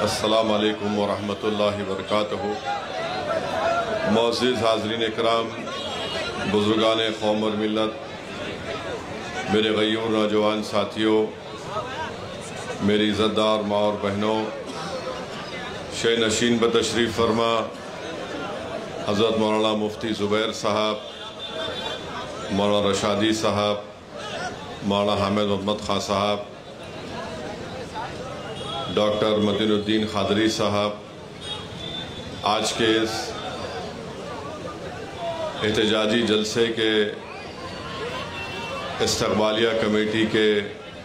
السلام علیکم ورحمۃ اللہ وبرکاتہ۔ معزز حاضرین اکرام، بزرگان قوم اور ملت، میرے غیور نوجوان ساتھیوں، میری عزت دار ماں اور بہنوں، شہ نشین بتشریف فرما حضرت مولانا مفتی زبیر صاحب، مولانا رشادی صاحب، مولانا حامد محمد خان صاحب، ڈاکٹر متین الدین خادری صاحب، آج کے اس احتجاجی جلسے کے استقبالیہ کمیٹی کے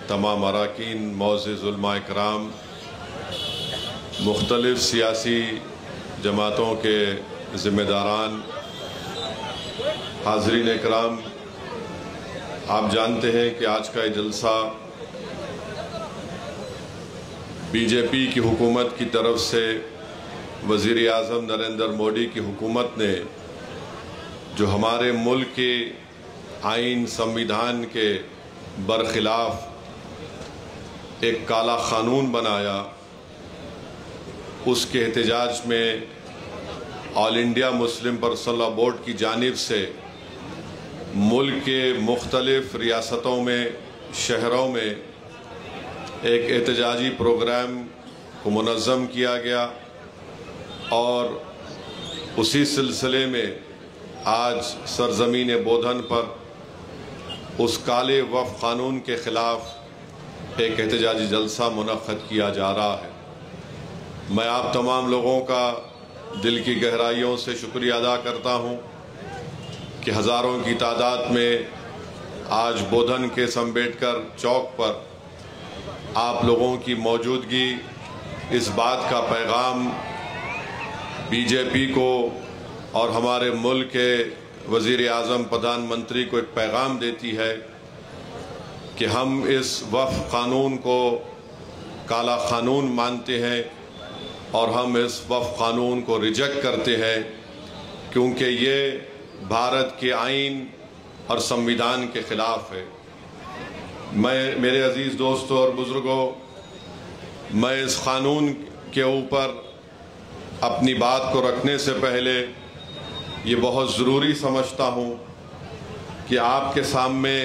تمام اراکین، معزز علماء اکرام، مختلف سیاسی جماعتوں کے ذمہ داران، حاضرین اکرام، آپ جانتے ہیں کہ آج کا یہ جلسہ بی جے پی کی حکومت کی طرف سے وزیر اعظم نریندر مودی کی حکومت نے جو ہمارے ملک کے آئین سمویدھان کے برخلاف ایک کالا قانون بنایا، اس کے احتجاج میں all India Muslim personal law board کی جانب سے ملک کے مختلف ریاستوں میں، شہروں میں ایک احتجاجی پروگرام کو منظم کیا گیا، اور اسی سلسلے میں آج سرزمین بودھن پر اس کالے وقف قانون کے خلاف ایک احتجاجی جلسہ منعقد کیا جا رہا ہے۔ میں آپ تمام لوگوں کا دل کی گہرائیوں سے شکریہ ادا کرتا ہوں کہ ہزاروں کی تعداد میں آج بودھن کے امبیڈکر چوک پر آپ لوگوں کی موجودگی اس بات کا پیغام بی جے پی کو اور ہمارے ملک کے وزیر اعظم پردھان منتری کو ایک پیغام دیتی ہے کہ ہم اس وقف قانون کو کالا قانون مانتے ہیں اور ہم اس وقف قانون کو ریجیکٹ کرتے ہیں، کیونکہ یہ بھارت کے آئین اور سمویدھان کے خلاف ہے۔ میرے عزیز دوستوں اور بزرگوں، میں اس قانون کے اوپر اپنی بات کو رکھنے سے پہلے یہ بہت ضروری سمجھتا ہوں کہ آپ کے سامنے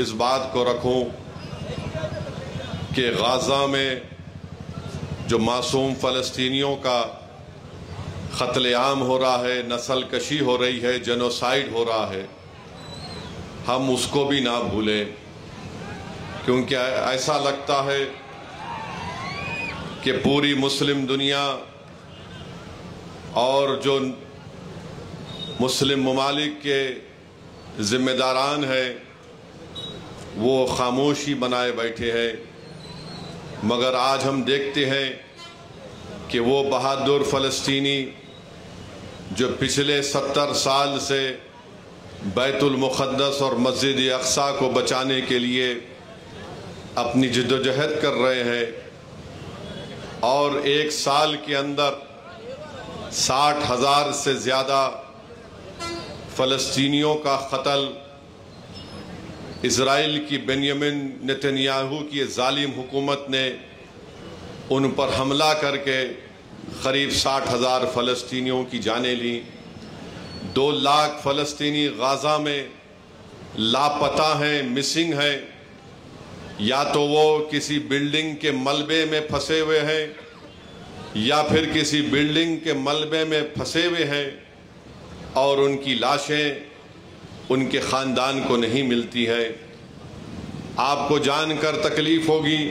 اس بات کو رکھوں کہ غزہ میں جو معصوم فلسطینیوں کا قتل عام ہو رہا ہے، نسل کشی ہو رہی ہے، جنوسائیڈ ہو رہا ہے، ہم اس کو بھی نہ بھولیں، کیونکہ ایسا لگتا ہے کہ پوری مسلم دنیا اور جو مسلم ممالک کے ذمہ داران ہیں وہ خاموشی بنائے بیٹھے ہیں، مگر آج ہم دیکھتے ہیں کہ وہ بہادر فلسطینی جو پچھلے 70 سال سے بیت المقدس اور مسجد اقصیٰ کو بچانے کے لیے اپنی جد و جہد کر رہے ہیں، اور ایک سال کے اندر 60,000 سے زیادہ فلسطینیوں کا قتل اسرائیل کی بنیامین نتنیاہو کی ظالم حکومت نے ان پر حملہ کر کے قریب 60,000 فلسطینیوں کی جانیں لیں۔ 2 لاکھ فلسطینی غزہ میں لاپتہ ہیں، مسنگ ہیں، یا تو وہ کسی بلڈنگ کے ملبے میں پھنسے ہوئے ہیں یا پھر کسی بلڈنگ کے ملبے میں پھنسے ہوئے ہیں، اور ان کی لاشیں ان کے خاندان کو نہیں ملتی ہیں۔ آپ کو جان کر تکلیف ہوگی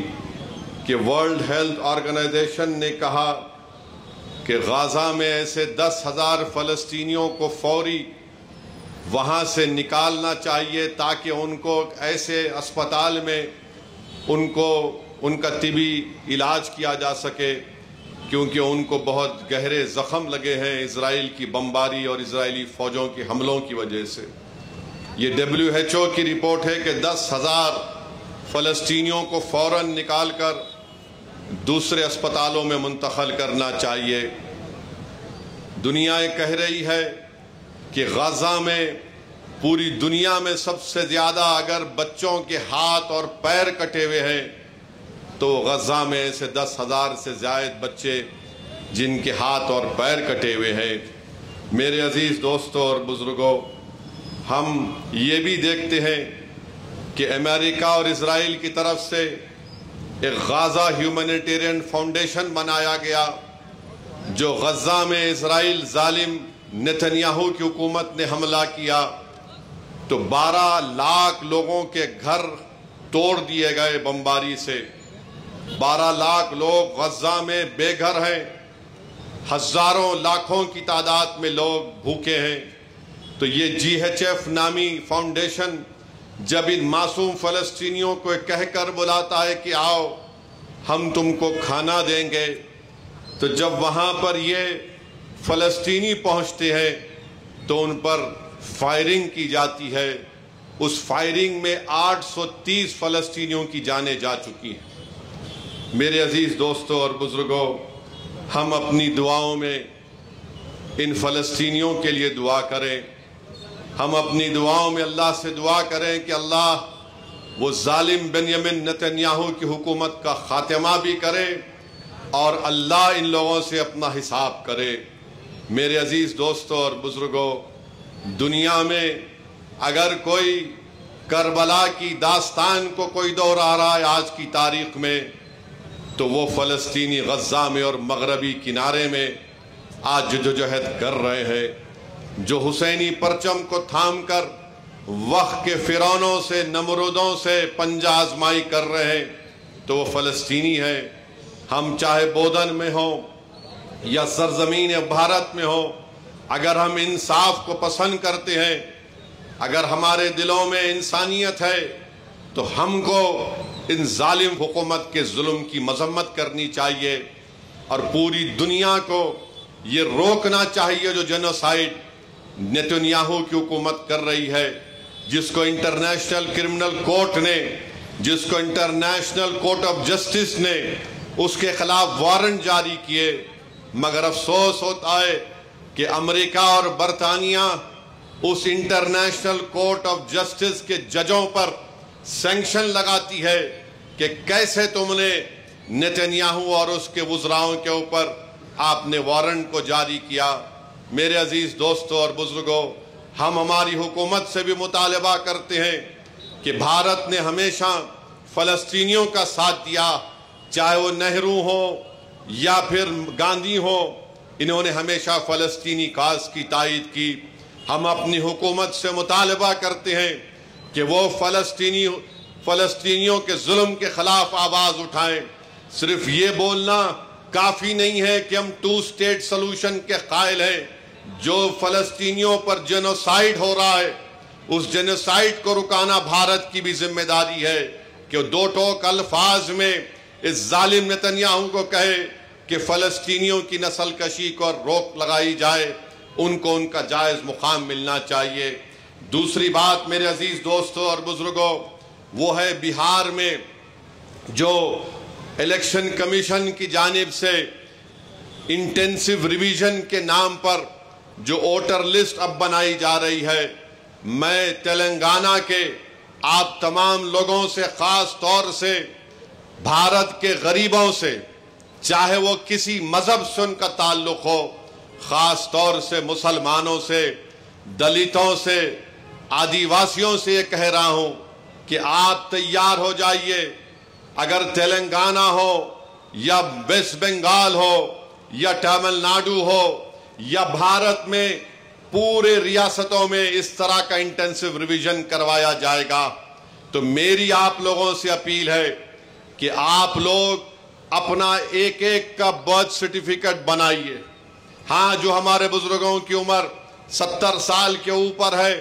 کہ ورلڈ ہیلتھ آرگنائزیشن نے کہا کہ غزہ میں ایسے 10,000 فلسطینیوں کو فوری وہاں سے نکالنا چاہیے تاکہ ان کو ایسے اسپتال میں ان کا طبی علاج کیا جا سکے، کیونکہ ان کو بہت گہرے زخم لگے ہیں اسرائیل کی بمباری اور اسرائیلی فوجوں کی حملوں کی وجہ سے۔ یہ WHO کی رپورٹ ہے کہ 10,000 فلسطینیوں کو فوراً نکال کر دوسرے اسپتالوں میں منتقل کرنا چاہیے۔ دنیا یہ کہہ رہی ہے کہ غزہ میں پوری دنیا میں سب سے زیادہ اگر بچوں کے ہاتھ اور پیر کٹے ہوئے ہیں تو غزہ میں ایسے 10,000 سے زائد بچے جن کے ہاتھ اور پیر کٹے ہوئے ہیں۔ میرے عزیز دوستوں اور بزرگوں، ہم یہ بھی دیکھتے ہیں کہ امریکہ اور اسرائیل کی طرف سے ایک غزہ ہیومینیٹیرین فاؤنڈیشن بنایا گیا، جو غزہ میں اسرائیل ظالم نتنیاہو کی حکومت نے حملہ کیا تو 12 لاکھ لوگوں کے گھر توڑ دیے گئے بمباری سے۔ 12 لاکھ لوگ غزہ میں بے گھر ہیں، ہزاروں لاکھوں کی تعداد میں لوگ بھوکے ہیں۔ تو یہ GHF نامی فاؤنڈیشن جب ان معصوم فلسطینیوں کو کہہ کر بلاتا ہے کہ آؤ ہم تم کو کھانا دیں گے، تو جب وہاں پر یہ فلسطینی پہنچتے ہیں تو ان پر فائرنگ کی جاتی ہے۔ اس فائرنگ میں 830 فلسطینیوں کی جانیں جا چکی ہیں۔ میرے عزیز دوستوں اور بزرگوں، ہم اپنی دعاؤں میں ان فلسطینیوں کے لیے دعا کریں۔ ہم اپنی دعاؤں میں اللہ سے دعا کریں کہ اللہ وہ ظالم بنیامین نتنیاہو کی حکومت کا خاتمہ بھی کرے اور اللہ ان لوگوں سے اپنا حساب کرے۔ میرے عزیز دوستوں اور بزرگوں، دنیا میں اگر کوئی کربلا کی داستان کو کوئی دہرا رہا ہے آج کی تاریخ میں، تو وہ فلسطینی غزہ میں اور مغربی کنارے میں آج جدوجہد کر رہے ہیں، جو حسینی پرچم کو تھام کر وقت کے فرعونوں سے، نمرودوں سے پنجہ آزمائی کر رہے ہیں، تو وہ فلسطینی ہیں۔ ہم چاہے بودن میں ہوں یا سرزمین بھارت میں ہوں، اگر ہم انصاف کو پسند کرتے ہیں، اگر ہمارے دلوں میں انسانیت ہے، تو ہم کو ان ظالم حکومت کے ظلم کی مذمت کرنی چاہیے اور پوری دنیا کو یہ روکنا چاہیے جو جینوسائیڈ نتنیاہو کی حکومت کر رہی ہے، جس کو انٹرنیشنل کرمنل کورٹ نے، جس کو انٹرنیشنل کورٹ آف جسٹس نے اس کے خلاف وارنٹ جاری کیے۔ مگر افسوس ہوتا ہے کہ امریکہ اور برطانیہ اس انٹرنیشنل کورٹ آف جسٹس کے ججوں پر سینکشن لگاتی ہے کہ کیسے تم نے نتنیاہو اور اس کے وزراؤں کے اوپر آپ نے وارنٹ کو جاری کیا۔ میرے عزیز دوستوں اور بزرگوں، ہم ہماری حکومت سے بھی مطالبہ کرتے ہیں کہ بھارت نے ہمیشہ فلسطینیوں کا ساتھ دیا، چاہے وہ نہرو ہو یا پھر گاندھی ہو، انہوں نے ہمیشہ فلسطینی کاز کی تائید کی۔ ہم اپنی حکومت سے مطالبہ کرتے ہیں کہ وہ فلسطینیوں کے ظلم کے خلاف آواز اٹھائیں۔ صرف یہ بولنا کافی نہیں ہے کہ ہم 2 اسٹیٹ سلوشن کے قائل ہیں۔ جو فلسطینیوں پر جینوسائیڈ ہو رہا ہے، اس جینوسائیڈ کو رکانا بھارت کی بھی ذمہ داری ہے کہ وہ 2 ٹوک الفاظ میں اس ظالم نتنیاہو کو کہے کہ فلسطینیوں کی نسل کشی کو روک لگائی جائے، ان کو ان کا جائز مقام ملنا چاہیے۔ دوسری بات میرے عزیز دوستوں اور بزرگوں، وہ ہے بہار میں جو الیکشن کمیشن کی جانب سے انٹینسیو ریویژن کے نام پر جو ووٹر لسٹ اب بنائی جا رہی ہے، میں تلنگانہ کے آپ تمام لوگوں سے، خاص طور سے بھارت کے غریبوں سے، چاہے وہ کسی مذہب سے ان کا تعلق ہو، خاص طور سے مسلمانوں سے، دلتوں سے، آدیواسیوں سے یہ کہہ رہا ہوں کہ آپ تیار ہو جائیے۔ اگر تلنگانہ ہو یا ویسٹ بنگال ہو یا تامل ناڈو ہو یا بھارت میں پورے ریاستوں میں اس طرح کا انٹینسیو ریویژن کروایا جائے گا، تو میری آپ لوگوں سے اپیل ہے کہ آپ لوگ اپنا ایک ایک کا برتھ سرٹیفکیٹ بنائیے۔ ہاں، جو ہمارے بزرگوں کی عمر 70 سال کے اوپر ہے،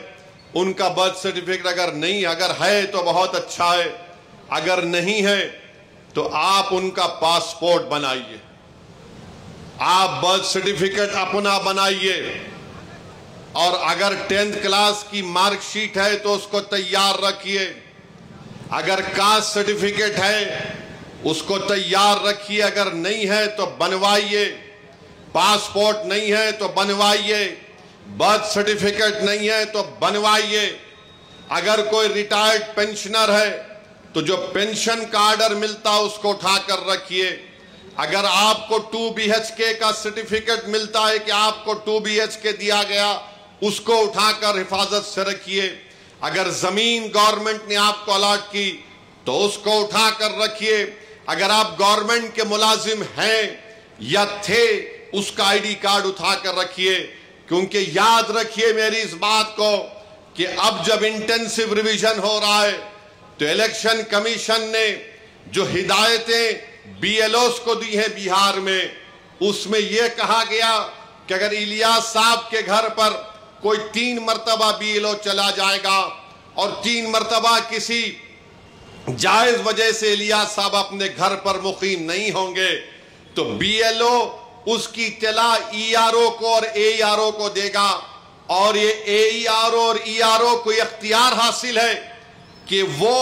ان کا برتھ سرٹیفکیٹ اگر ہے تو بہت اچھا ہے، اگر نہیں ہے تو آپ ان کا پاسپورٹ بنائیے، آپ برتھ سرٹیفکیٹ اپنا بنائیے، اور اگر 10th کلاس کی مارک شیٹ ہے تو اس کو تیار رکھیے، اگر کاسٹ سرٹیفکیٹ ہے اس کو تیار رکھیے، اگر نہیں ہے تو بنوائیے، پاسپورٹ نہیں ہے تو بنوائیے، برتھ سرٹیفکیٹ نہیں ہے تو بنوائیے۔ اگر کوئی ریٹائرڈ پینشنر ہے تو جو پینشن کا آرڈر ملتا اس کو اٹھا کر رکھیے. اگر آپ کو 2 BHK کا سرٹیفکیٹ ملتا ہے کہ آپ کو 2 BHK دیا گیا, اس کو اٹھا کر حفاظت سے رکھیے. اگر زمین گورنمنٹ نے آپ کو الاٹ کی تو اس کو اٹھا کر رکھیے. اگر آپ گورنمنٹ کے ملازم ہیں یا تھے, اس کا ID کارڈ اٹھا کر رکھیے. کیونکہ یاد رکھیے میری اس بات کو کہ اب جب انٹینسو ریویژن ہو رہا ہے تو الیکشن کمیشن نے جو ہدایتیں BLOs کو دی ہیں بہار میں, اس میں یہ کہا گیا کہ اگر الیاس صاحب کے گھر پر کوئی 3 مرتبہ BLO چلا جائے گا اور 3 مرتبہ کسی جائز وجہ سے الیاس صاحب اپنے گھر پر مقیم نہیں ہوں گے تو BLO اس کی اطلاع ERO کو اور AERO کو دے گا. اور یہ AERO اور ERO کو اختیار حاصل ہے کہ وہ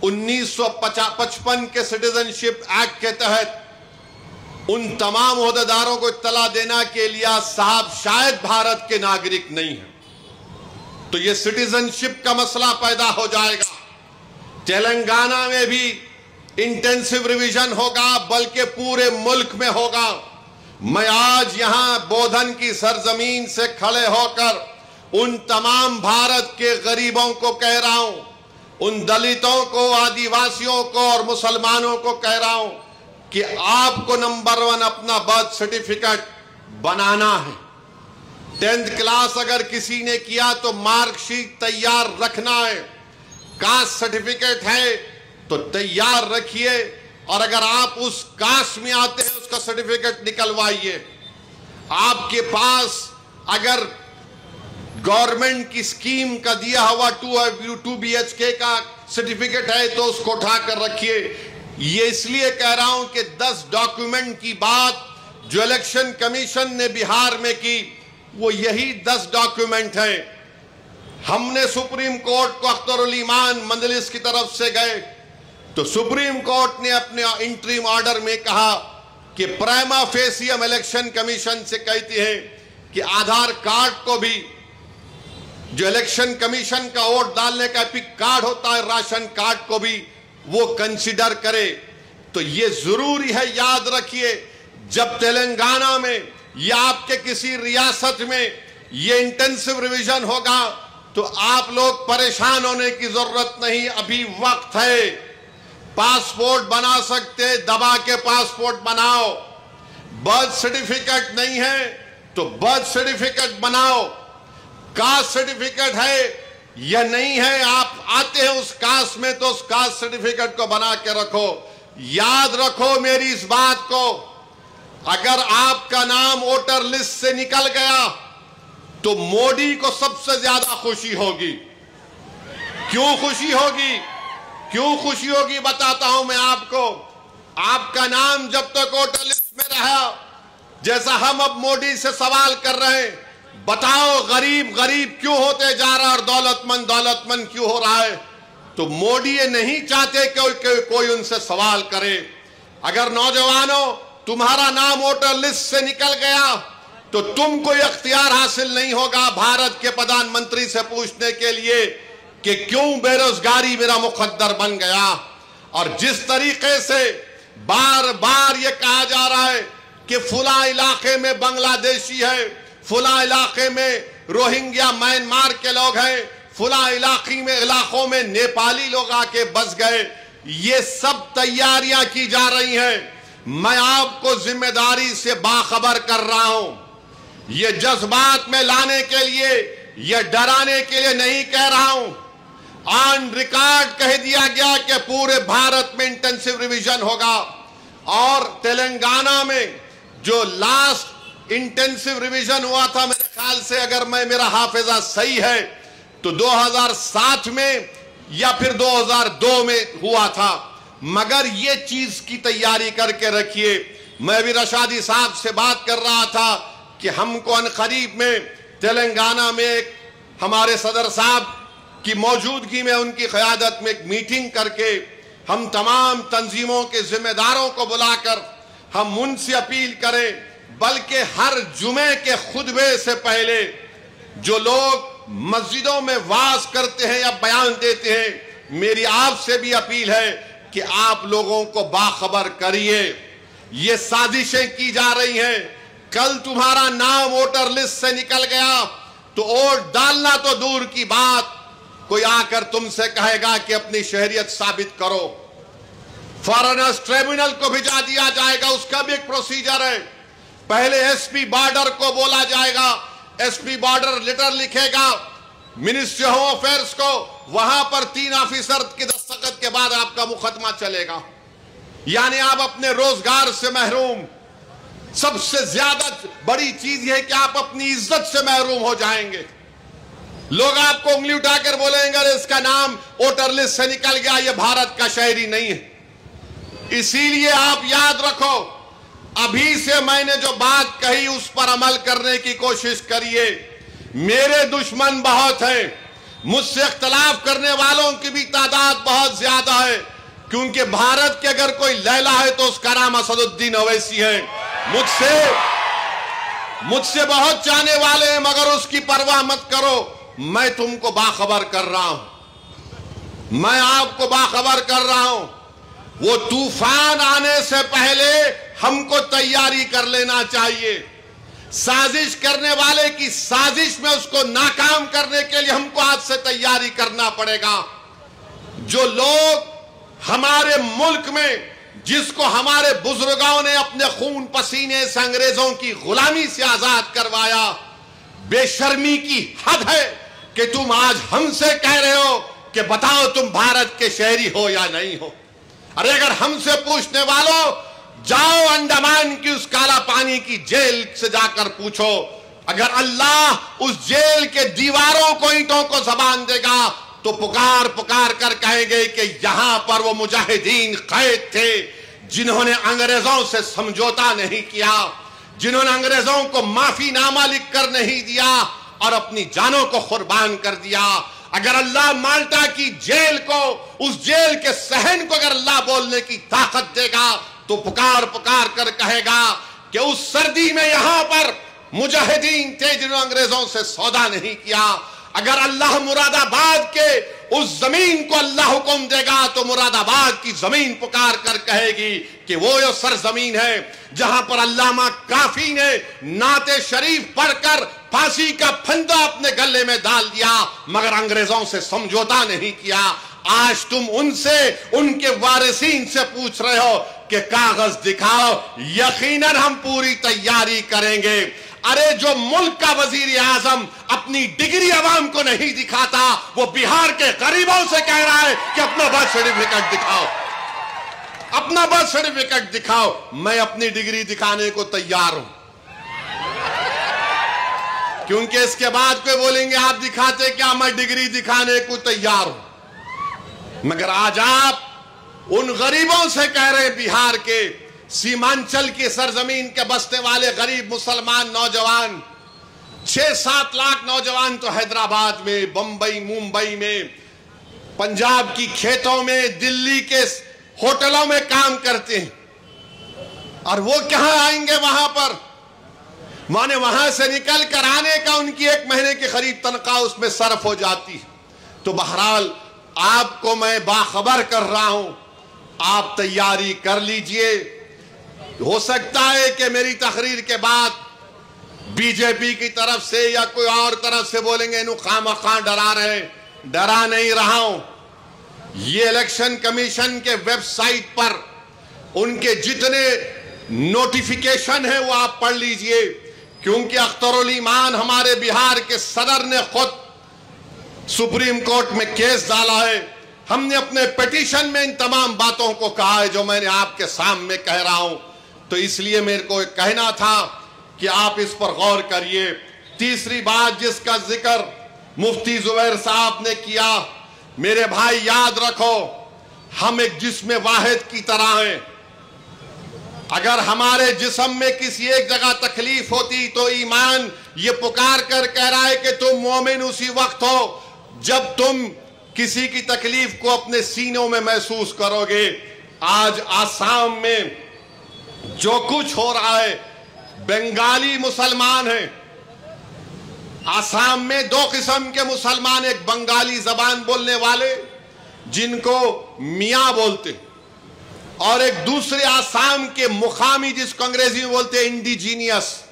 1955 کے سٹیزنشپ ایکٹ کے تحت ان تمام عہدیداروں کو اطلاع دینا کہ الیاس صاحب شاید بھارت کے ناگرک نہیں ہیں. تو یہ سٹیزنشپ کا مسئلہ پیدا ہو جائے گا. تلنگانہ میں بھی انٹینسو ریویژن ہوگا, بلکہ پورے ملک میں ہوگا. میں آج یہاں بودھن کی سرزمین سے کھڑے ہو کر ان تمام بھارت کے غریبوں کو کہہ رہا ہوں, ان دلتوں کو, آدیواسیوں کو اور مسلمانوں کو کہہ رہا ہوں کہ آپ کو نمبر 1 اپنا برتھ سرٹیفکیٹ بنانا ہے. 10th کلاس اگر کسی نے کیا تو مارک شیٹ تیار رکھنا ہے. کاسٹ سرٹیفکیٹ ہے تو تیار رکھیے, اور اگر آپ اس کاسٹ میں آتے ہیں اس کا سرٹیفکیٹ نکلوائیے. آپ کے پاس اگر گورنمنٹ کی سکیم کا دیا ہوا 2 BHK کا سرٹیفکیٹ ہے تو اس کو اٹھا کر رکھیے. یہ اس لیے کہہ رہا ہوں کہ 10 ڈاکیومنٹ کی بات جو الیکشن کمیشن نے بہار میں کی وہ یہی 10 ڈاکیومنٹ ہیں. ہم نے سپریم کورٹ کو اختر الایمان مجلس کی طرف سے گئے تو سپریم کورٹ نے اپنے انٹریم آرڈر میں کہا کہ پرائما فیسی ہم الیکشن کمیشن سے کہتے ہیں کہ آدھار کارڈ کو بھی, جو الیکشن کمیشن کا ووٹ ڈالنے کا ایپک کارڈ ہوتا ہے, راشن کارڈ کو بھی وہ کنسیڈر کرے. تو یہ ضروری ہے, یاد رکھیے جب تلنگانہ میں یا آپ کے کسی ریاست میں یہ انٹینسو ریویژن ہوگا تو آپ لوگ پریشان ہونے کی ضرورت نہیں, ابھی وقت ہے. پاسپورٹ بنا سکتے, دبا کے پاسپورٹ بناؤ. برتھ سرٹیفکیٹ نہیں ہے تو برتھ سرٹیفکیٹ بناؤ. کاسٹ سرٹیفکیٹ ہے یا نہیں ہے, آپ آتے ہیں اس کاسٹ میں تو اس کاسٹ سرٹیفکیٹ کو بنا کے رکھو. یاد رکھو میری اس بات کو, اگر آپ کا نام ووٹر لسٹ سے نکل گیا تو مودی کو سب سے زیادہ خوشی ہوگی. کیوں خوشی ہوگی؟ کیوں خوشی ہوگی بتاتا ہوں میں آپ کو. آپ کا نام جب تک ووٹر لسٹ میں رہا, جیسا ہم اب مودی سے سوال کر رہے ہیں, بتاؤ غریب غریب کیوں ہوتے جا رہا اور دولت مند کیوں ہو رہا ہے, تو مودی یہ نہیں چاہتے کہ کوئی ان سے سوال کرے. اگر نوجوانوں تمہارا نام ووٹر لسٹ سے نکل گیا تو تم کو اختیار حاصل نہیں ہوگا بھارت کے پردھان منتری سے پوچھنے کے لیے کہ کیوں بے روزگاری میرا مقدر بن گیا. اور جس طریقے سے بار بار یہ کہا جا رہا ہے کہ فلاں علاقے میں بنگلہ دیشی ہے, فلاں علاقے میں روہنگیا میانمار کے لوگ ہیں, فلاں علاقوں میں نیپالی لوگ آ کے بس گئے, یہ سب تیاریاں کی جا رہی ہیں. میں آپ کو ذمہ داری سے باخبر کر رہا ہوں. یہ جذبات میں لانے کے لیے, یہ ڈرانے کے لیے نہیں کہہ رہا ہوں. آن ریکارڈ کہہ دیا گیا کہ پورے بھارت میں انٹینسو ریویژن ہوگا, اور تلنگانہ میں جو لاسٹ انٹینسو ریویژن ہوا تھا میرے خیال سے, اگر میرا حافظہ صحیح ہے تو 2007 میں یا پھر 2002 میں ہوا تھا. مگر یہ چیز کی تیاری کر کے رکھیے. میں بھی رشادی صاحب سے بات کر رہا تھا کہ ہم کو عنقریب میں تلنگانہ میں ہمارے صدر صاحب کی موجودگی میں, ان کی قیادت میں ایک میٹنگ کر کے ہم تمام تنظیموں کے ذمہ داروں کو بلا کر ہم ان سے اپیل کریں, بلکہ ہر جمعے کے خطبے سے پہلے جو لوگ مسجدوں میں واعظ کرتے ہیں یا بیان دیتے ہیں میری آپ سے بھی اپیل ہے کہ آپ لوگوں کو باخبر کریے. یہ سازشیں کی جا رہی ہیں. کل تمہارا نام ووٹر لسٹ سے نکل گیا تو ووٹ ڈالنا تو دور کی بات, کوئی آ کر تم سے کہے گا کہ اپنی شہریت ثابت کرو. فارنرز ٹریبونل کو بھیجا دیا جائے گا, اس کا بھی ایک پروسیجر ہے. پہلے ایس پی بارڈر کو بولا جائے گا, ایس پی بارڈر لیٹر لکھے گا منسٹری ہوم افیئرز کو, وہاں پر 3 آفیسر کے دستخط کے بعد آپ کا مقدمہ چلے گا. یعنی آپ اپنے روزگار سے محروم. سب سے زیادہ بڑی چیز یہ ہے کہ آپ اپنی عزت سے محروم ہو جائیں گے. لوگ آپ کو انگلی اٹھا کر بولیں گے اس کا نام ووٹر لسٹ سے نکل گیا, یہ بھارت کا شہری نہیں ہے. اسی لیے آپ یاد رکھو, ابھی سے میں نے جو بات کہی اس پر عمل کرنے کی کوشش کریے. میرے دشمن بہت ہیں, مجھ سے اختلاف کرنے والوں کی بھی تعداد بہت زیادہ ہے, کیونکہ بھارت کے اگر کوئی لیلا ہے تو اس کا نام اسد الدین اویسی ہے. مجھ سے بہت چاہنے والے ہیں, مگر اس کی پرواہ مت کرو. میں تم کو باخبر کر رہا ہوں, میں آپ کو باخبر کر رہا ہوں. وہ طوفان آنے سے پہلے ہم کو تیاری کر لینا چاہیے. سازش کرنے والے کی سازش میں اس کو ناکام کرنے کے لیے ہم کو آج سے تیاری کرنا پڑے گا. جو لوگ ہمارے ملک میں, جس کو ہمارے بزرگوں نے اپنے خون پسینے سے انگریزوں کی غلامی سے آزاد کروایا, بے شرمی کی حد ہے کہ تم آج ہم سے کہہ رہے ہو کہ بتاؤ تم بھارت کے شہری ہو یا نہیں ہو. ارے اگر ہم سے پوچھنے والوں, جاؤ انڈمان کی اس کالا پانی کی جیل سے جا کر پوچھو. اگر اللہ اس جیل کے دیواروں کو, اینٹوں کو زبان دے گا تو پکار پکار کر کہیں گے کہ یہاں پر وہ مجاہدین قید تھے جنہوں نے انگریزوں سے سمجھوتا نہیں کیا, جنہوں نے انگریزوں کو معافی نامہ لکھ کر نہیں دیا اور اپنی جانوں کو قربان کر دیا. اگر اللہ مالٹا کی جیل کو, اس جیل کے صحن کو اگر اللہ بولنے کی طاقت دے گا تو پکار پکار کر کہے گا کہ اس سردی میں یہاں پر مجاہدین تھے جنہوں نے انگریزوں سے سودا نہیں کیا. اگر اللہ مراد آباد کے اس زمین کو اللہ حکم دے گا تو مراد آباد کی زمین پکار کر کہے گی کہ وہ یہ سرزمین ہے جہاں پر علامہ کافی نے نعت شریف پڑھ کر پھانسی کا پھندا اپنے گلے میں ڈال دیا, مگر انگریزوں سے سمجھوتا نہیں کیا. آج تم ان سے, ان کے وارثین سے پوچھ رہے ہو کہ کاغذ دکھاؤ. یقیناً ہم پوری تیاری کریں گے. ارے جو ملک کا وزیر اعظم اپنی ڈگری عوام کو نہیں دکھاتا, وہ بہار کے غریبوں سے کہہ رہا ہے کہ اپنا برتھ سرٹیفکیٹ دکھاؤ, اپنا برتھ سرٹیفکیٹ دکھاؤ. میں اپنی ڈگری دکھانے کو تیار ہوں, کیونکہ اس کے بعد کوئی بولیں گے آپ دکھاتے کیا, میں ڈگری دکھانے کو تیار ہوں. مگر آج آپ ان غریبوں سے کہہ رہے ہیں, بہار کے سیمانچل کی سرزمین کے بسنے والے غریب مسلمان نوجوان, 6-7 لاکھ نوجوان تو حیدرآباد میں, بمبئی, ممبئی میں, پنجاب کی کھیتوں میں, دلی کے ہوٹلوں میں کام کرتے ہیں. اور وہ کہاں آئیں گے وہاں پر؟ مانے وہاں سے نکل کر آنے کا ان کی 1 مہینے کی قریب تنخواہ اس میں صرف ہو جاتی. تو بہرحال آپ کو میں باخبر کر رہا ہوں, آپ تیاری کر لیجئے. ہو سکتا ہے کہ میری تقریر کے بعد بی جے پی کی طرف سے یا کوئی اور طرف سے بولیں گے انہوں خواہ ڈرا رہے ہیں. ڈرا نہیں رہا ہوں. یہ الیکشن کمیشن کے ویب سائٹ پر ان کے جتنے نوٹیفیکیشن ہیں وہ آپ پڑھ لیجئے, کیونکہ اختر الایمان ہمارے بہار کے صدر نے خود سپریم کورٹ میں کیس ڈالا ہے. ہم نے اپنے پیٹیشن میں ان تمام باتوں کو کہا ہے جو میں نے آپ کے سامنے کہہ رہا ہوں. تو اس لیے میرے کو کہنا تھا کہ آپ اس پر غور کریے. تیسری بات جس کا ذکر مفتی زبیر صاحب نے کیا, میرے بھائی یاد رکھو, ہم ایک جسم واحد کی طرح ہیں. اگر ہمارے جسم میں کسی ایک جگہ تکلیف ہوتی تو ایمان یہ پکار کر کہہ رہا ہے کہ تم مومن اسی وقت ہو جب تم کسی کی تکلیف کو اپنے سینوں میں محسوس کرو گے. آج آسام میں جو کچھ ہو رہا ہے, بنگالی مسلمان ہیں. آسام میں 2 قسم کے مسلمان, ایک بنگالی زبان بولنے والے جن کو میاں بولتے، اور ایک دوسرے آسام کے مقامی جس کو انگریزی میں بولتے انڈیجینیس.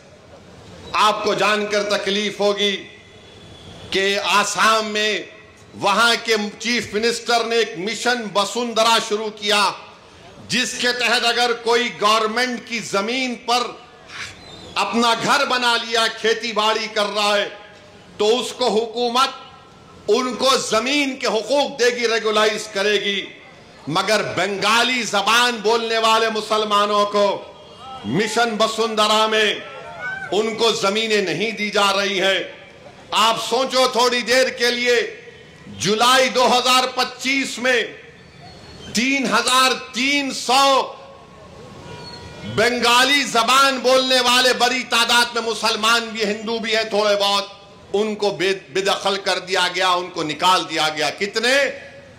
آپ کو جان کر تکلیف ہوگی کہ آسام میں وہاں کے چیف منسٹر نے ایک مشن وسندھرا شروع کیا، جس کے تحت اگر کوئی گورنمنٹ کی زمین پر اپنا گھر بنا لیا، کھیتی باڑی کر رہا ہے، تو اس کو حکومت ان کو زمین کے حقوق دے گی، ریگولائز کرے گی. مگر بنگالی زبان بولنے والے مسلمانوں کو مشن وسندھرا میں ان کو زمینیں نہیں دی جا رہی ہیں. آپ سوچو تھوڑی دیر کے لیے، جولائی 2025 میں 3,300 بنگالی زبان بولنے والے بڑی تعداد میں مسلمان بھی، ہندو بھی ہیں تھوڑے بہت، ان کو بے دخل کر دیا گیا، ان کو نکال دیا گیا. کتنے؟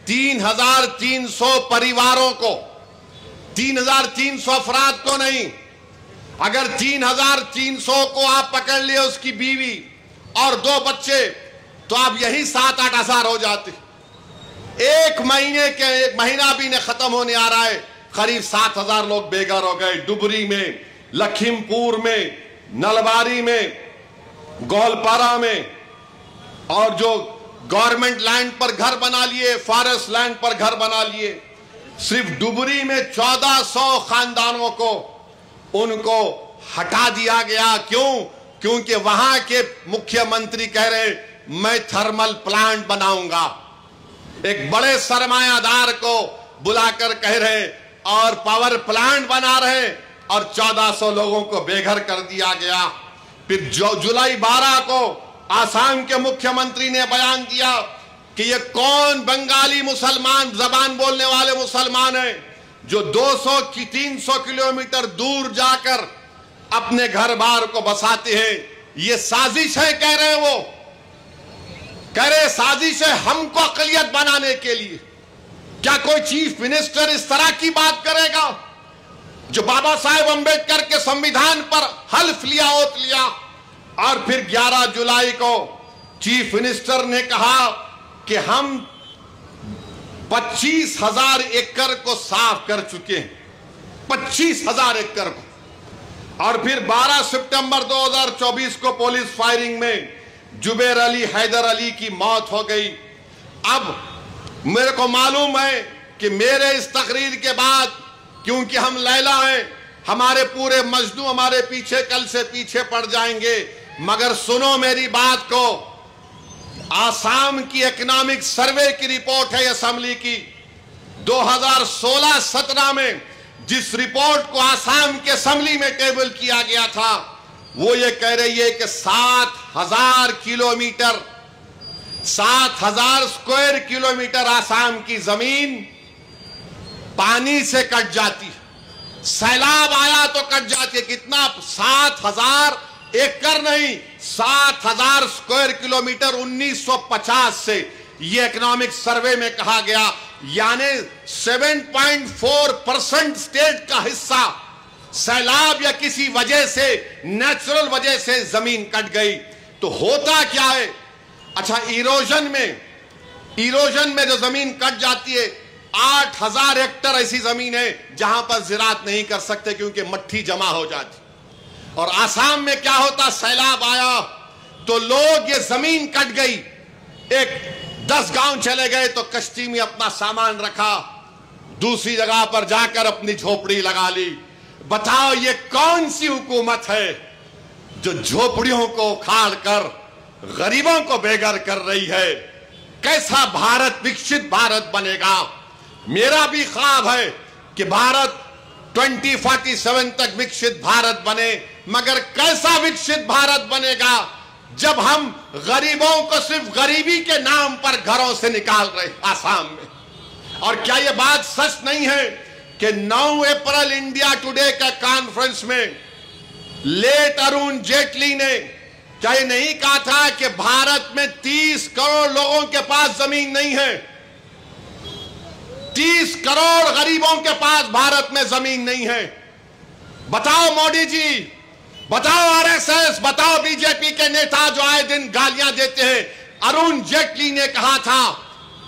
3,300 پریواروں کو، 3,300 افراد کو نہیں. اگر 3,300 کو آپ پکڑ لئے، اس کی بیوی اور 2 بچے، تو آپ یہی 7-8 ہزار ہو جاتے. ایک مہینہ بھی نہیں ختم ہونے آ رہا ہے، قریب 7,000 لوگ بے گھر ہو گئے. ڈبری میں، لکھیم پور میں، نلباری میں، گولپارا میں، اور جو گورنمنٹ لینڈ پر گھر بنا لیے، فارسٹ لینڈ پر گھر بنا لیے. صرف ڈبری میں 1,400 خاندانوں کو ان کو ہٹا دیا گیا. کیوں؟ کیونکہ وہاں کے مکھیہ منتری کہہ رہے میں تھرمل پلانٹ بناؤں گا. ایک بڑے سرمایہ دار کو بلا کر کہہ رہے اور پاور پلانٹ بنا رہے، اور 1,400 لوگوں کو بے گھر کر دیا گیا. پھر جولائی 12 کو آسام کے مکھیہ منتری نے بیان دیا کہ یہ کون بنگالی مسلمان زبان بولنے والے مسلمان ہیں جو 200-300 کلومیٹر دور جا کر اپنے گھر بار کو بساتے ہیں. یہ سازش ہے، کہہ رہے وہ، کہہ رہے سازش ہے ہم کو اقلیت بنانے کے لیے. کیا کوئی چیف منسٹر اس طرح کی بات کرے گا جو بابا صاحب امبیڈکر کے سمویدھان پر حلف لیا، اوت لیا؟ اور پھر 11 جولائی کو چیف منسٹر نے کہا کہ ہم 25,000 ایکڑ کو صاف کر چکے ہیں، 25,000 ایکڑ کو. اور پھر 12 سپٹمبر 2024 کو پولیس فائرنگ میں جبیر علی حیدر علی کی موت ہو گئی. اب میرے کو معلوم ہے کہ میرے اس تقریر کے بعد، کیونکہ ہم لیلا ہیں، ہمارے پورے مجنو ہمارے پیچھے کل سے پیچھے پڑ جائیں گے. مگر سنو میری بات کو. آسام کی اکنامک سروے کی رپورٹ ہے اسمبلی کی 2016-17 میں، جس رپورٹ کو آسام کے اسمبلی میں ٹیبل کیا گیا تھا، وہ یہ کہہ رہی ہے کہ 7,000 کلومیٹر 7,000 اسکوائر کلومیٹر آسام کی زمین پانی سے کٹ جاتی. سیلاب آیا تو کٹ جاتی ہے. کتنا؟ 7,000 ایکڑ نہیں، 7,000 اسکوائر کلومیٹر 1950 سے. یہ اکنامک سروے میں کہا گیا. یعنی 7.4% اسٹیٹ کا حصہ سیلاب یا کسی وجہ سے، نیچرل وجہ سے زمین کٹ گئی. تو ہوتا کیا ہے؟ اچھا، ایروجن میں جو زمین کٹ جاتی ہے، 8,000 ہیکٹر ایسی زمین ہے جہاں پر زراعت نہیں کر سکتے کیونکہ مٹی جمع ہو جاتی. اور آسام میں کیا ہوتا؟ سیلاب آیا تو لوگ، یہ زمین کٹ گئی، ایک 10 گاؤں چلے گئے تو کشتی میں اپنا سامان رکھا، دوسری جگہ پر جا کر اپنی جھوپڑی لگا لی. بتاؤ یہ کون سی حکومت ہے جو جھوپڑیوں کو کھاڑ کر غریبوں کو بے گھر کر رہی ہے؟ کیسا بھارت، وکشت بھارت بنے گا؟ میرا بھی خواب ہے کہ بھارت 2047 تک وکشت بھارت بنے. مگر کیسا وکشت بھارت بنے گا جب ہم غریبوں کو صرف غریبی کے نام پر گھروں سے نکال رہے آسام میں؟ اور کیا یہ بات سچ نہیں ہے کہ 9 اپریل انڈیا ٹوڈے کا کانفرنس میں لیٹ ارون جیٹلی نے کیا یہ نہیں کہا تھا کہ بھارت میں 30 کروڑ لوگوں کے پاس زمین نہیں ہے؟ 30 کروڑ غریبوں کے پاس بھارت میں زمین نہیں ہے. بتاؤ مودی جی، بتاؤ آر ایس ایس، بتاؤ بی جے پی کے نیتا جو آئے دن گالیاں دیتے ہیں. ارون جیٹلی نے کہا تھا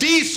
30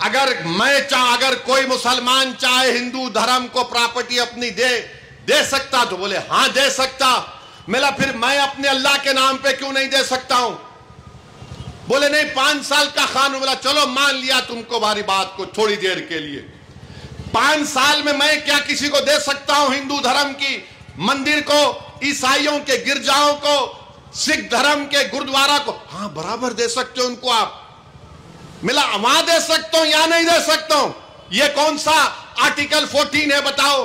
اگر اگر کوئی مسلمان چاہے ہندو دھرم کو پراپرٹی اپنی دے سکتا تو بولے ہاں دے سکتا. ملا پھر میں اپنے اللہ کے نام پہ کیوں نہیں دے سکتا ہوں؟ بولے نہیں 5 سال کا قانون. بولا چلو مان لیا تم کو باری بات کو تھوڑی دیر کے لیے. 5 سال میں کیا کسی کو دے سکتا ہوں ہندو دھرم کی مندر کو، عیسائیوں کے گرجاؤں کو، سکھ دھرم کے گردوارہ کو؟ ہاں برابر دے سکتے ہو ان کو آپ. ملا وہاں دے سکتا ہوں یا نہیں دے سکتا ہوں؟ یہ کون سا آرٹیکل 14 ہے بتاؤ؟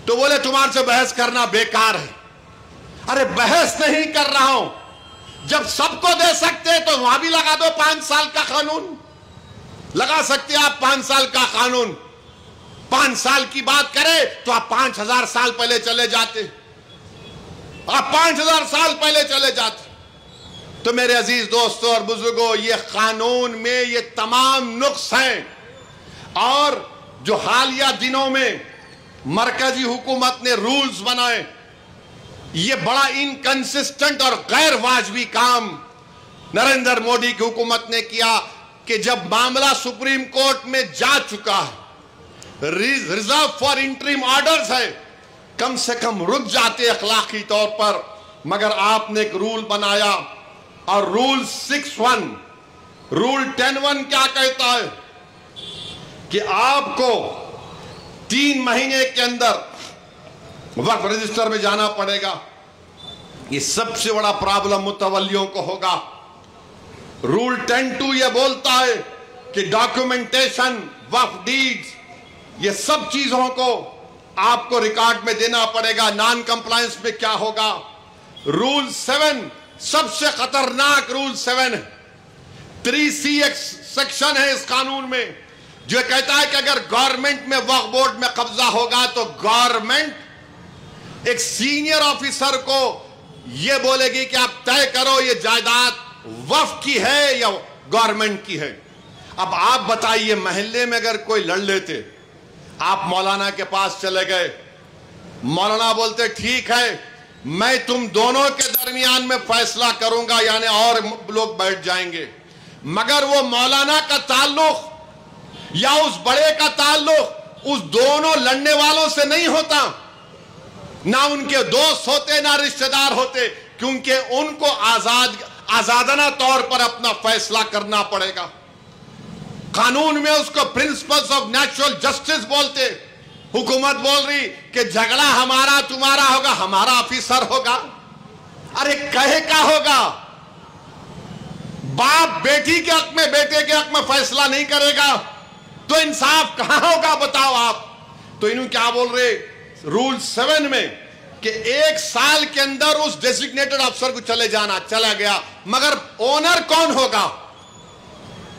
تو بولے تمہارے سے بحث کرنا بیکار ہے. ارے بحث نہیں کر رہا ہوں. جب سب کو دے سکتے تو وہاں بھی لگا دو 5 سال کا قانون. لگا سکتے آپ 5 سال کا قانون. 5 سال کی بات کرے تو آپ 5000 سال پہلے چلے جاتے. آپ 5000 سال پہلے چلے جاتے. تو میرے عزیز دوستوں اور بزرگوں، یہ قانون میں یہ تمام نقص ہیں. اور جو حالیہ دنوں میں مرکزی حکومت نے رولز بنائے، یہ بڑا انکنسسٹنٹ اور غیر واجبی کام نریندر مودی کی حکومت نے کیا کہ جب معاملہ سپریم کورٹ میں جا چکا ہے، ریزرو فار انٹریم آرڈرز ہے، کم سے کم رک جاتے اخلاقی طور پر. مگر آپ نے ایک رول بنایا، اور رول 6(1) رول 10(1) کیا کہتا ہے کہ آپ کو 3 مہینے کے اندر وقف رجسٹر میں جانا پڑے گا. یہ سب سے بڑا پرابلم متولیوں کو ہوگا. رول 10(2) یہ بولتا ہے کہ ڈاکیومنٹیشن، وقف ڈیڈز، یہ سب چیزوں کو آپ کو ریکارڈ میں دینا پڑے گا. نان کمپلائنس میں کیا ہوگا؟ رول 7 سب سے خطرناک رول 7 ہے. 3C ایک سیکشن ہے اس قانون میں جو کہتا ہے کہ اگر گورنمنٹ میں وقف بورڈ میں قبضہ ہوگا تو گورنمنٹ ایک سینئر آفیسر کو یہ بولے گی کہ آپ طے کرو یہ جائیداد وقف کی ہے یا گورنمنٹ کی ہے. اب آپ بتائیے، محلے میں اگر کوئی لڑ لیتے، آپ مولانا کے پاس چلے گئے، مولانا بولتے ٹھیک ہے میں تم دونوں کے درمیان میں فیصلہ کروں گا، یعنی اور لوگ بیٹھ جائیں گے. مگر وہ مولانا کا تعلق یا اس بڑے کا تعلق اس دونوں لڑنے والوں سے نہیں ہوتا، نہ ان کے دوست ہوتے نہ رشتہ دار ہوتے، کیونکہ ان کو آزادانہ طور پر اپنا فیصلہ کرنا پڑے گا. قانون میں اس کو پرنسپلز آف نیچرل جسٹس بولتے. حکومت بول رہی کہ جھگڑا ہمارا تمہارا ہوگا، ہمارا آفیسر ہوگا. ارے کہے کیا ہوگا؟ باپ بیٹی کے حق میں، بیٹے کے حق میں فیصلہ نہیں کرے گا تو انصاف کہاں ہوگا بتاؤ آپ؟ تو انہوں کیا بول رہے رول 7 میں کہ 1 سال کے اندر اس ڈیزگنیٹڈ افسر کو چلا گیا. مگر اونر کون ہوگا؟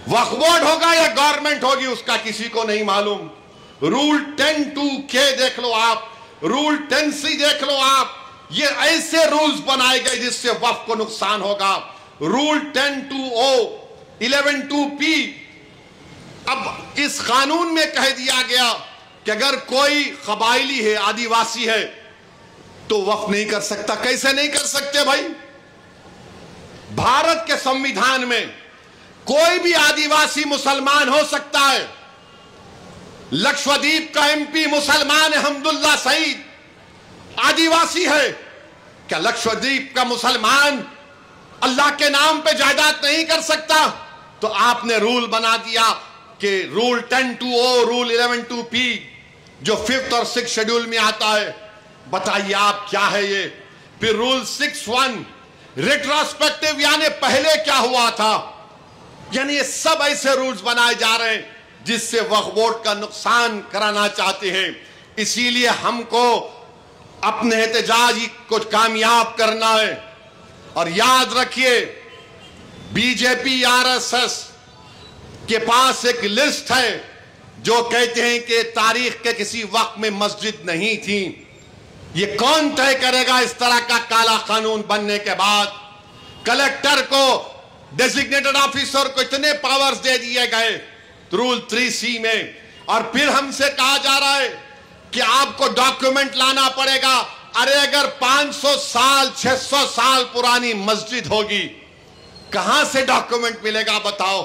وقف بورڈ ہوگا یا گورنمنٹ ہوگی؟ اس کا کسی کو نہیں معلوم. رول 10(2) دیکھ لو آپ، رول 10(C) دیکھ لو آپ. یہ ایسے رولز بنائے گئے جس سے وقف کو نقصان ہوگا. Role 10(2)(O) 11(2)(P). اب اس قانون میں کہہ دیا گیا کہ اگر کوئی قبائلی ہے، آدیواسی ہے، تو وقف نہیں کر سکتا. کیسے نہیں کر سکتے بھائی؟ بھارت کے سمویدھان میں کوئی بھی آدیواسی مسلمان ہو سکتا ہے. لکشدیپ کا MP مسلمان ہے، حمداللہ سعید، آدیواسی ہے. کیا لکشدیپ کا مسلمان اللہ کے نام پہ جائیداد نہیں کر سکتا؟ تو آپ نے رول بنا دیا کہ رول 10(2)(O) رول 11(2)(P) جو 5th اور 6th شیڈول میں آتا ہے. بتائیے آپ کیا ہے یہ؟ پھر رول 6(1) ریٹراسپیکٹیو، یعنی پہلے کیا ہوا تھا. یعنی یہ سب ایسے رولز بنائے جا رہے ہیں جس سے وقف بورڈ کا نقصان کرانا چاہتے ہیں. اسی لیے ہم کو اپنے احتجاج کو کامیاب کرنا ہے. اور یاد رکھیے، BJP RSS کے پاس ایک لسٹ ہے جو کہتے ہیں کہ تاریخ کے کسی وقت میں مسجد نہیں تھی. یہ کون طے کرے گا اس طرح کا کالا قانون بننے کے بعد؟ کلیکٹر کو، ڈیزگنیٹڈ آفیسر کو اتنے پاورز دے دیے گئے رول 3C میں. اور پھر ہم سے کہا جا رہا ہے کہ آپ کو ڈاکیومنٹ لانا پڑے گا. ارے اگر 500 سال 600 سال پرانی مسجد ہوگی، کہاں سے ڈاکیومنٹ ملے گا بتاؤ؟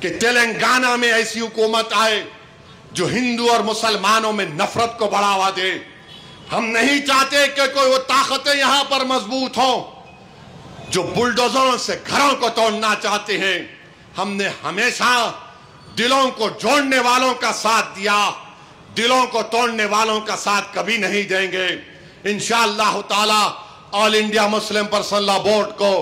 کہ تلنگانہ میں ایسی حکومت آئے جو ہندو اور مسلمانوں میں نفرت کو بڑھاوا دے. ہم نہیں چاہتے کہ کوئی وہ طاقتیں یہاں پر مضبوط ہوں جو بلڈوزروں سے گھروں کو توڑنا چاہتے ہیں. ہم نے ہمیشہ دلوں کو جوڑنے والوں کا ساتھ دیا، دلوں کو توڑنے والوں کا ساتھ کبھی نہیں دیں گے. انشاءاللہ تعالی آل انڈیا مسلم پرسنل لا بورڈ کو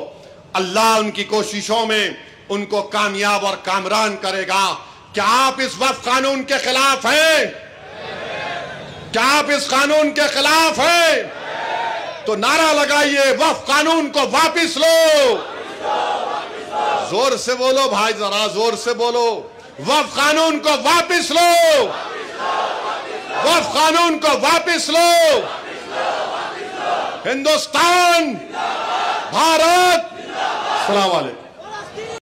اللہ ان کی کوششوں میں ان کو کامیاب اور کامران کرے گا. کیا آپ اس وقف قانون کے خلاف ہیں؟ کیا آپ اس قانون کے خلاف ہیں؟ تو نعرہ لگائیے، وقف قانون کو واپس لو. زور سے بولو بھائی، ذرا زور سے بولو. وقف قانون کو واپس لو، وقف قانون کو واپس لو. ہندوستان، بھارت. السلام علیکم.